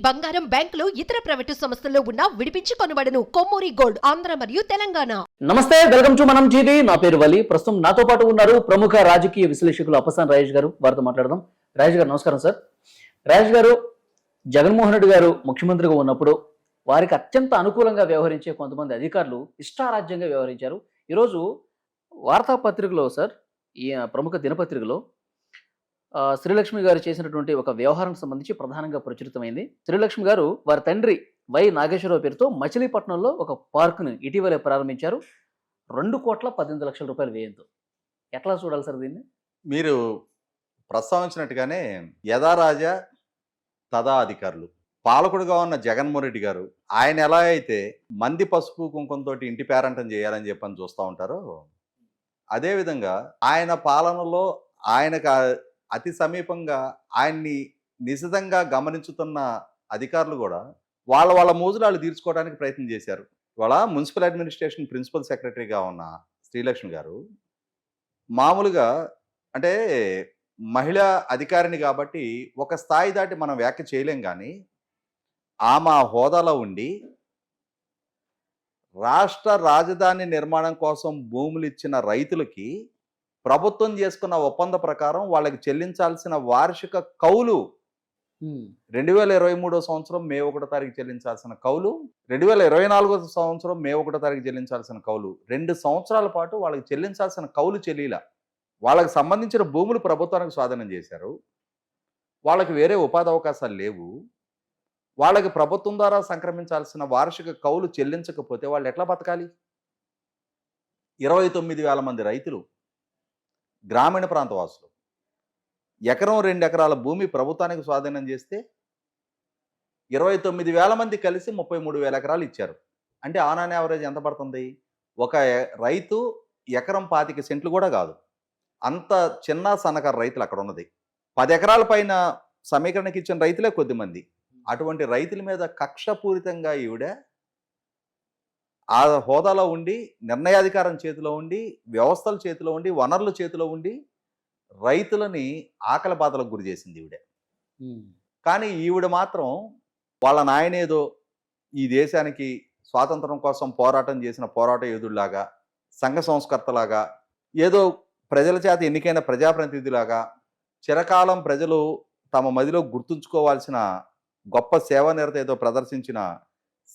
బంగారం, బ్యాంకులు, ఇతర ప్రైవేటు సంస్థల్లో ఉన్న విడిపించి కొనబడను. కొమ్మూరి గోల్డ్, ఆంధ్ర మరియు తెలంగాణ. నమస్తే, వెల్కమ్ టు మనం టీవీ. నా పేరు వలి. ప్రస్తుతం నాతో పాటు ఉన్నారు ప్రముఖ రాజకీయ విశ్లేషకులు అప్పసాని రాజేష్ గారు. వారితో మాట్లాడదాం. రాజేష్ గారు నమస్కారం సార్. రాజేష్ గారు, జగన్మోహన్ రెడ్డి గారు ముఖ్యమంత్రిగా ఉన్నప్పుడు వారికి అత్యంత అనుకూలంగా వ్యవహరించే కొంతమంది అధికారులు ఇష్టారాజ్యంగా వ్యవహరించారు. ఈరోజు వార్తాపత్రికలో సార్, ఈ ప్రముఖ దినపత్రికలో శ్రీలక్ష్మి గారు చేసినటువంటి ఒక వ్యవహారానికి సంబంధించి ప్రధానంగా ప్రచురితమైంది. శ్రీలక్ష్మి గారు వారి తండ్రి వై నాగేశ్వరరావు పేరుతో మచిలీపట్నంలో ఒక పార్కును ఇటీవలే ప్రారంభించారు. 2,18,00,000 రూపాయలు వ్యయంతో. ఎట్లా చూడాలి సార్ దీన్ని? మీరు ప్రస్తావించినట్టుగానే యథా రాజా తదా అధికారులు. పాలకుడుగా ఉన్న జగన్మోహన్ రెడ్డి గారు ఆయన ఎలా అయితే మంది పసుపు కుంకుమతో ఇంటి పేరంటం చేయాలని చెప్పని చూస్తూ ఉంటారో, అదేవిధంగా ఆయన పాలనలో ఆయనకు అతి సమీపంగా ఆయన్ని నిశితంగా గమనించుతున్న అధికారులు కూడా వాళ్ళ మోజులాలు తీర్చుకోవడానికి ప్రయత్నం చేశారు. ఇవాళ మున్సిపల్ అడ్మినిస్ట్రేషన్ ప్రిన్సిపల్ సెక్రటరీగా ఉన్న శ్రీలక్ష్మి గారు మామూలుగా అంటే మహిళా అధికారిని కాబట్టి ఒక స్థాయి దాటి మనం వ్యాఖ్య చేయలేం, కానీ ఆమె హోదాలో ఉండి రాష్ట్ర రాజధాని నిర్మాణం కోసం భూములు ఇచ్చిన రైతులకి ప్రభుత్వం చేసుకున్న ఒప్పంద ప్రకారం వాళ్ళకి చెల్లించాల్సిన వార్షిక కౌలు 2023 సంవత్సరం మే 1 తారీఖు చెల్లించాల్సిన కౌలు, 2024 సంవత్సరం మే 1 తారీఖు చెల్లించాల్సిన కౌలు, 2 సంవత్సరాల పాటు వాళ్ళకి చెల్లించాల్సిన కౌలు చెల్లిలా. వాళ్ళకి సంబంధించిన భూములు ప్రభుత్వానికి స్వాధీనం చేశారు. వాళ్ళకి వేరే ఉపాధి అవకాశాలు లేవు. వాళ్ళకి ప్రభుత్వం ద్వారా సంక్రమించాల్సిన వార్షిక కౌలు చెల్లించకపోతే వాళ్ళు ఎట్లా బతకాలి? 29,000 మంది రైతులు, గ్రామీణ ప్రాంత వాసులు, ఎకరం 2 ఎకరాల భూమి ప్రభుత్వానికి స్వాధీనం చేస్తే 29,000 మంది కలిసి 33,000 ఎకరాలు ఇచ్చారు. అంటే ఆన్ ఆన్ యావరేజ్ ఎంత పడుతుంది? ఒక రైతు ఎకరం 25 సెంట్లు కూడా కాదు. అంత చిన్న సన్నకారు రైతులు అక్కడ ఉన్నది. 10 ఎకరాల పైన సమీకరణకి ఇచ్చిన రైతులే కొద్దిమంది. అటువంటి రైతుల మీద కక్షపూరితంగా ఈవిడ ఆ హోదాలో ఉండి, నిర్ణయాధికారం చేతిలో ఉండి, వ్యవస్థల చేతిలో ఉండి, వనరుల చేతిలో ఉండి రైతులని ఆకలి బాధలకు గురి చేసింది ఈవిడ. కానీ ఈవిడ మాత్రం వాళ్ళ నాయనేదో ఈ దేశానికి స్వాతంత్రం కోసం పోరాటం చేసిన పోరాట యోధుడిలాగా, సంఘ సంస్కర్తలాగా, ఏదో ప్రజల చేత ఎన్నికైన ప్రజాప్రతినిధిలాగా, చిరకాలం ప్రజలు తమ మదిలో గుర్తుంచుకోవాల్సిన గొప్ప సేవానిరత ఏదో ప్రదర్శించిన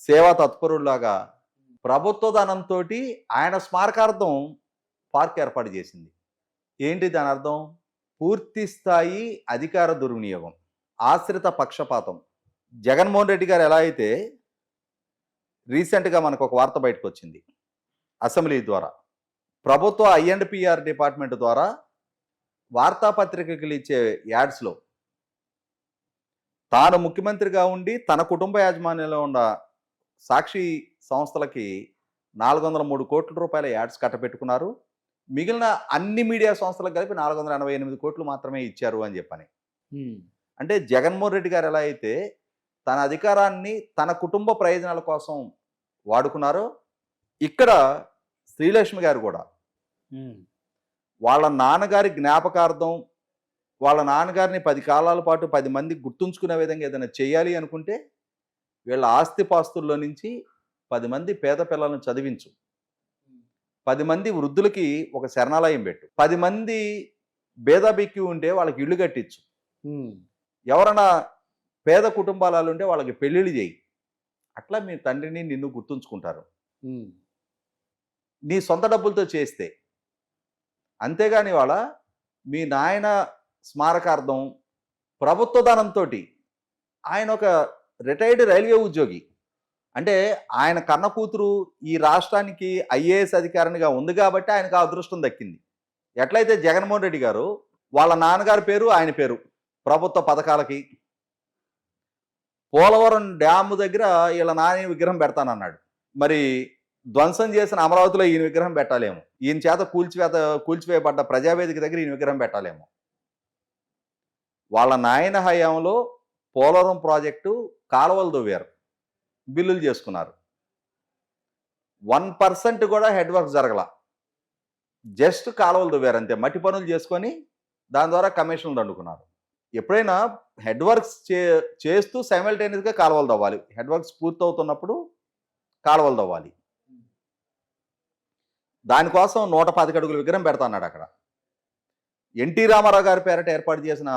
సేవా తత్పరులాగా ప్రభుత్వ ధనంతో ఆయన స్మారకార్థం పార్క్ ఏర్పాటు చేసింది. ఏంటి దాని అర్థం? పూర్తి స్థాయి అధికార దుర్వినియోగం, ఆశ్రిత పక్షపాతం. జగన్మోహన్ రెడ్డి గారు ఎలా అయితే రీసెంట్గా మనకు ఒక వార్త బయటకు వచ్చింది అసెంబ్లీ ద్వారా, ప్రభుత్వ ఐ&పిఆర్ డిపార్ట్మెంట్ ద్వారా వార్తాపత్రికలు ఇచ్చే యాడ్స్లో తాను ముఖ్యమంత్రిగా ఉండి తన కుటుంబ యాజమాన్యంలో ఉన్న సాక్షి సంస్థలకి 403 కోట్ల రూపాయల యాడ్స్ కట్టబెట్టుకున్నారు. మిగిలిన అన్ని మీడియా సంస్థలకు కలిపి 488 కోట్లు మాత్రమే ఇచ్చారు అని చెప్పని. అంటే జగన్మోహన్ రెడ్డి గారు ఎలా అయితే తన అధికారాన్ని తన కుటుంబ ప్రయోజనాల కోసం వాడుకున్నారో, ఇక్కడ శ్రీలక్ష్మి గారు కూడా వాళ్ళ నాన్నగారి జ్ఞాపకార్థం, వాళ్ళ నాన్నగారిని 10 కాలాల పాటు 10 మంది గుర్తుంచుకునే విధంగా ఏదైనా చేయాలి అనుకుంటే వీళ్ళ ఆస్తిపాస్తుల్లో నుంచి 10 మంది పేద పిల్లలను చదివించు, 10 మంది వృద్ధులకి ఒక శరణాలయం పెట్టు, 10 మంది బేదాబిక్కి ఉంటే వాళ్ళకి ఇళ్ళు కట్టించు, ఎవరైనా పేద కుటుంబాలు ఉంటే వాళ్ళకి పెళ్ళిళ్ళు చేయి. అట్లా మీ తండ్రిని నిన్ను గుర్తుంచుకుంటారు నీ సొంత డబ్బులతో చేస్తే. అంతేగాని వాళ్ళ మీ నాయన స్మారకార్థం ప్రభుత్వ ధనంతో, ఆయన ఒక రిటైర్డ్ రైల్వే ఉద్యోగి, అంటే ఆయన కన్న కూతురు ఈ రాష్ట్రానికి ఐఏఎస్ అధికారినిగా ఉంది కాబట్టి ఆయనకు ఆ అదృష్టం దక్కింది. ఎట్లయితే జగన్మోహన్ రెడ్డి గారు వాళ్ళ నాన్నగారి పేరు ఆయన పేరు ప్రభుత్వ పథకాలకి, పోలవరం డ్యాము దగ్గర వీళ్ళ నాని విగ్రహం పెడతానన్నాడు. మరి ధ్వంసం చేసిన అమరావతిలో ఈయన విగ్రహం పెట్టాలేమో, ఈయన చేత కూల్చివేయబడ్డ ప్రజావేదిక దగ్గర ఈయన విగ్రహం పెట్టాలేమో. వాళ్ళ నాయన హయాంలో పోలవరం ప్రాజెక్టు కాలువలు దొవ్వారు, బిల్లులు చేసుకున్నారు. 1% కూడా హెడ్ వర్క్ జరగల, జస్ట్ కాలువలు దొవ్వారు అంతే. మట్టి పనులు చేసుకొని దాని ద్వారా కమిషన్లు దండుకున్నారు. ఎప్పుడైనా హెడ్ వర్క్స్ చేస్తూ సైమల్టేనియస్గా కాలువలు తవ్వాలి. హెడ్ వర్క్స్ పూర్తవుతున్నప్పుడు కాలువలు తవ్వాలి. దానికోసం 110 అడుగుల విగ్రహం పెడతాన్నాడు అక్కడ. ఎన్టీ రామారావు గారి పేరట ఏర్పాటు చేసిన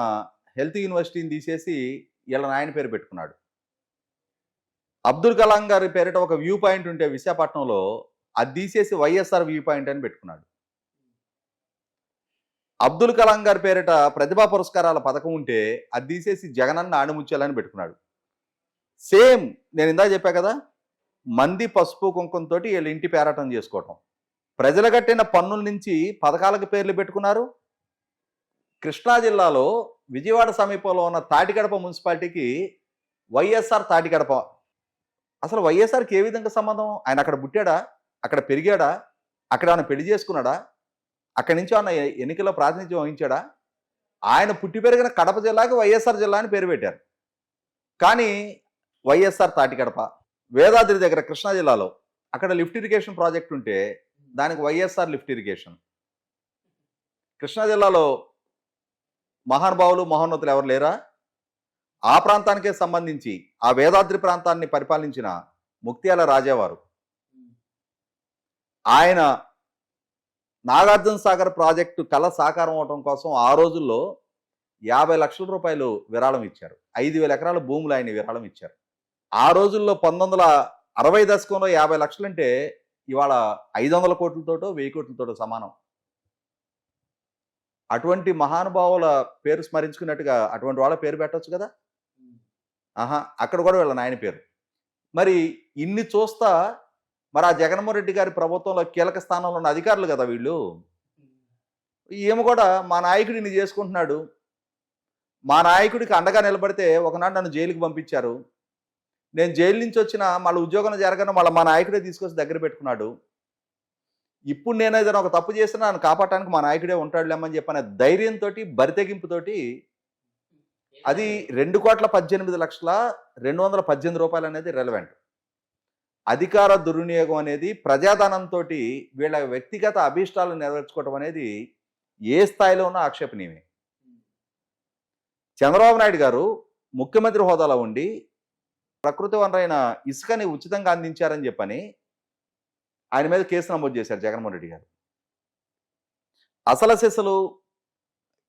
హెల్త్ యూనివర్సిటీని తీసేసి వీళ్ళ నాయన పేరు పెట్టుకున్నాడు. అబ్దుల్ కలాం గారి పేరిట ఒక వ్యూ పాయింట్ ఉంటే విశాఖపట్నంలో అది తీసేసి వైఎస్ఆర్ వ్యూ పాయింట్ అని పెట్టుకున్నాడు. అబ్దుల్ కలాం గారి పేరిట ప్రతిభా పురస్కారాల పథకం ఉంటే అది తీసేసి జగనన్న ఆణిముత్యాలని పెట్టుకున్నాడు. సేమ్ నేను ఇందాక చెప్పా కదా, మంది పసుపు కుంకుమతో వీళ్ళ ఇంటి పేరాటం చేసుకోవటం. ప్రజలు కట్టిన పన్నుల నుంచి పథకాలకు పేర్లు పెట్టుకున్నారు. కృష్ణా జిల్లాలో విజయవాడ సమీపంలో ఉన్న తాటిగడప మున్సిపాలిటీకి వైఎస్ఆర్ తాటిగడప. అసలు వైఎస్ఆర్కి ఏ విధంగా సంబంధం? ఆయన అక్కడ పుట్టాడా? అక్కడ పెరిగాడా? అక్కడ ఆయన పెళ్లి చేసుకున్నాడా? అక్కడి నుంచి ఆయన ఎన్నికల్లో ప్రాతినిధ్యం వహించాడా? ఆయన పుట్టి పెరిగిన కడప జిల్లాకి వైఎస్ఆర్ జిల్లా అని పేరు పెట్టారు. కానీ వైఎస్ఆర్ తాటిగడప. వేదాద్రి దగ్గర కృష్ణా జిల్లాలో అక్కడ లిఫ్ట్ ఇరిగేషన్ ప్రాజెక్ట్ ఉంటే దానికి వైఎస్ఆర్ లిఫ్ట్ ఇరిగేషన్. కృష్ణా జిల్లాలో మహానుభావులు మహోన్నతులు ఎవరు లేరా? ఆ ప్రాంతానికే సంబంధించి ఆ వేదాద్రి ప్రాంతాన్ని పరిపాలించిన ముక్త్యాల రాజావారు, ఆయన నాగార్జున సాగర్ ప్రాజెక్టు కళ సాకారం అవడం కోసం ఆ రోజుల్లో 50 లక్షల రూపాయలు విరాళం ఇచ్చారు. 5,000 ఎకరాల భూములు ఆయన విరాళం ఇచ్చారు. ఆ రోజుల్లో 1960 దశకంలో 50 లక్షలు అంటే ఇవాళ 500 కోట్లతోటో 1000 కోట్లతోటో సమానం. అటువంటి మహానుభావుల పేరు స్మరించుకున్నట్టుగా అటువంటి వాళ్ళ పేరు పెట్టవచ్చు కదా. అక్కడ కూడా వీళ్ళ నాయన పేరు. మరి ఇన్ని చూస్తా మరి ఆ జగన్మోహన్ రెడ్డి గారి ప్రభుత్వంలో కీలక స్థానంలో ఉన్న అధికారులు కదా వీళ్ళు. ఏమో కూడా మా నాయకుడు ఇన్ని చేసుకుంటున్నాడు, మా నాయకుడికి అండగా నిలబడితే ఒకనాడు నన్ను జైలుకి పంపించారు, నేను జైలు నుంచి వచ్చిన మళ్ళీ ఉద్యోగంలో జరగను మళ్ళీ మా నాయకుడే తీసుకొచ్చి దగ్గర పెట్టుకున్నాడు, ఇప్పుడు నేను ఏదైనా ఒక తప్పు చేసినా నన్ను కాపాడటానికి మా నాయకుడే ఉంటాడులేమని చెప్పిన ధైర్యంతో బరితెగింపుతోటి అది 2,18,218 రూపాయలు అనేది రెలవెంట్. అధికార దుర్వినియోగం అనేది ప్రజాధనంతో వీళ్ళ వ్యక్తిగత అభీష్టాలను నెరవేర్చుకోవడం అనేది ఏ స్థాయిలో ఉన్నా ఆక్షేపణీయమే. చంద్రబాబు నాయుడు గారు ముఖ్యమంత్రి హోదాలో ఉండి ప్రకృతి వనరైన ఇసుకని ఉచితంగా అందించారని చెప్పని ఆయన మీద కేసు నమోదు చేశారు జగన్మోహన్ రెడ్డి గారు. అసలు సెసలు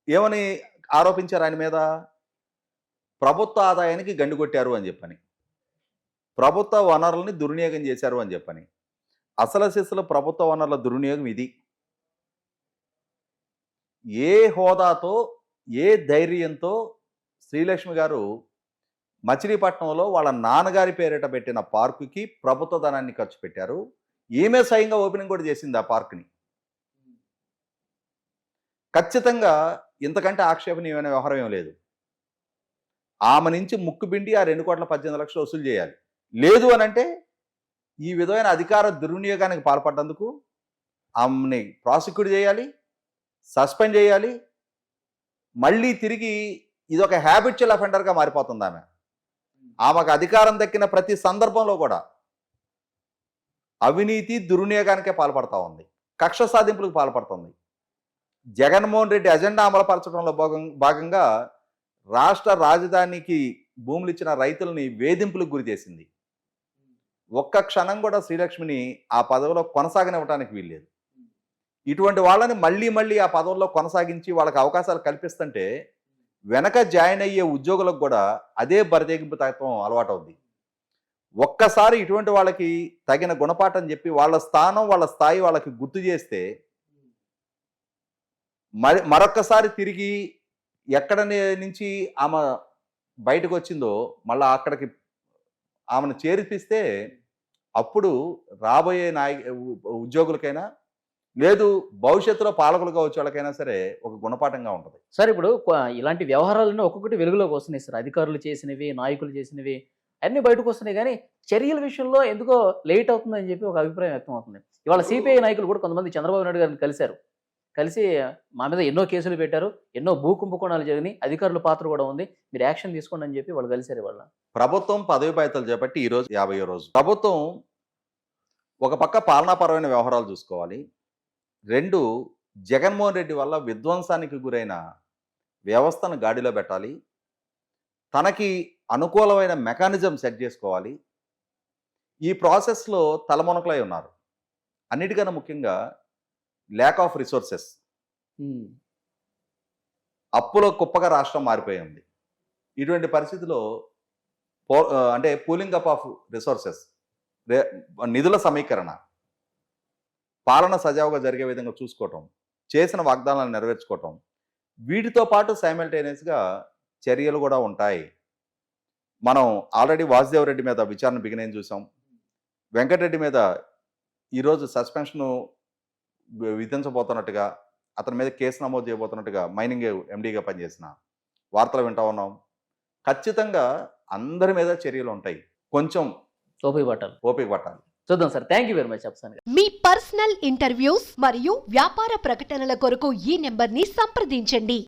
ఏమని ఆరోపించారు ఆయన మీద? ప్రభుత్వ ఆదాయానికి గండి కొట్టారు అని చెప్పని, ప్రభుత్వ వనరులని దుర్వినియోగం చేశారు అని చెప్పని. అసలు సెసలు ప్రభుత్వ వనరుల దుర్వినియోగం ఇది. ఏ హోదాతో ఏ ధైర్యంతో శ్రీలక్ష్మి గారు మచిలీపట్నంలో వాళ్ళ నాన్నగారి పేరిట పెట్టిన పార్కుకి ప్రభుత్వ ధనాన్ని ఖర్చు పెట్టారు. ఈమె స్వయంగా ఓపెనింగ్ కూడా చేసింది ఆ పార్క్ని. ఖచ్చితంగా ఇంతకంటే ఆక్షేపణీయమైన వ్యవహారం ఏం లేదు. ఆమె నుంచి ముక్కుబిండి ఆ 2,18,00,000 వసూలు చేయాలి. లేదు అని అంటే ఈ విధమైన అధికార దుర్వినియోగానికి పాల్పడ్డందుకు ఆమెని ప్రాసిక్యూట్ చేయాలి, సస్పెండ్ చేయాలి. మళ్ళీ తిరిగి ఇదొక హ్యాబిచువల్ అఫెండర్గా మారిపోతుంది ఆమె. ఆమెకు అధికారం దక్కిన ప్రతి సందర్భంలో కూడా అవినీతి దుర్వినియోగానికే పాల్పడతా ఉంది, కక్ష సాధింపులకు పాల్పడుతుంది. జగన్మోహన్ రెడ్డి అజెండా అమలుపరచడంలో భాగంగా రాష్ట్ర రాజధానికి భూములు ఇచ్చిన రైతులని వేధింపులకు గురి చేసింది. ఒక్క క్షణం కూడా శ్రీలక్ష్మిని ఆ పదవిలో కొనసాగనివ్వడానికి వీల్లేదు. ఇటువంటి వాళ్ళని మళ్ళీ మళ్ళీ ఆ పదవుల్లో కొనసాగించి వాళ్ళకి అవకాశాలు కల్పిస్తుంటే వెనక జాయిన్ అయ్యే ఉద్యోగులకు కూడా అదే బరితెగింపు తత్వం అలవాటు అవుద్ది. ఒక్కసారి ఇటువంటి వాళ్ళకి తగిన గుణపాఠం చెప్పి వాళ్ళ స్థానం వాళ్ళ స్థాయి వాళ్ళకి గుర్తు చేస్తే మరొక్కసారి తిరిగి ఎక్కడ నుంచి ఆమె బయటకు వచ్చిందో మళ్ళీ అక్కడికి ఆమెను చేర్పిస్తే అప్పుడు రాబోయే ఉద్యోగులకైనా లేదు భవిష్యత్తులో పాలకులుగా వచ్చే వాళ్ళకైనా సరే ఒక గుణపాఠంగా ఉంటుంది. సార్ ఇప్పుడు ఇలాంటి వ్యవహారాలన్నీ ఒక్కొక్కటి వెలుగులోకి వస్తున్నాయి సార్. అధికారులు చేసినవి, నాయకులు చేసినవి అన్నీ బయటకు వస్తున్నాయి. కానీ చర్యల విషయంలో ఎందుకో లేట్ అవుతుందని చెప్పి ఒక అభిప్రాయం వ్యక్తం అవుతుంది. ఇవాళ సిపిఐ నాయకులు కూడా కొంతమంది చంద్రబాబు నాయుడు గారిని కలిసి మా మీద ఎన్నో కేసులు పెట్టారు, ఎన్నో భూ కుంభకోణాలు జరిగినాయి, అధికారుల పాత్ర కూడా ఉంది, మీరు యాక్షన్ తీసుకోండి అని చెప్పి వాళ్ళు కలిశారు. వాళ్ళ ప్రభుత్వం పదవి బాధ్యతలు చేపట్టి ఈ రోజు 50వ రోజు. ప్రభుత్వం ఒక పక్క పాలనాపరమైన వ్యవహారాలు చూసుకోవాలి, 2 జగన్మోహన్ రెడ్డి వల్ల విధ్వంసానికి గురైన వ్యవస్థను గాడిలో పెట్టాలి, తనకి అనుకూలమైన మెకానిజం సెట్ చేసుకోవాలి. ఈ ప్రాసెస్లో తలమునకలై ఉన్నారు. అన్నిటికన్నా ముఖ్యంగా ల్యాక్ ఆఫ్ రిసోర్సెస్. ఉమ్, అప్పులో కుప్పగా రాష్ట్రం మారిపోయింది. ఇటువంటి పరిస్థితిలో అంటే పూలింగ్ అప్ ఆఫ్ రిసోర్సెస్, నిధుల సమీకరణ, పాలన సజావుగా జరిగే విధంగా చూసుకోవటం, చేసిన వాగ్దానాలను నెరవేర్చుకోవటం, వీటితో పాటు సైమల్టేనియస్గా చర్యలు కూడా ఉంటాయి. మనం ఆల్రెడీ వాసుదేవ్ రెడ్డి మీద విచారణ బిగినైన చూసాం. వెంకటరెడ్డి మీద ఈరోజు సస్పెన్షన్ విధించబోతున్నట్టుగా, అతని మీద కేసు నమోదు చేయబోతున్నట్టుగా మైనింగ్ ఎండీగా పనిచేసిన వార్తలు వింటా ఉన్నాం. ఖచ్చితంగా అందరి మీద చర్యలు ఉంటాయి. కొంచెం ఓపిక పట్టాలి. ఓపిక పట్టాలి. చూద్దాం sir. Thank you very much Epson గారు. మీ పర్సనల్ ఇంటర్వ్యూస్ మరియు వ్యాపార ప్రకటనల కొరకు ఈ నెంబర్ని సంప్రదించండి.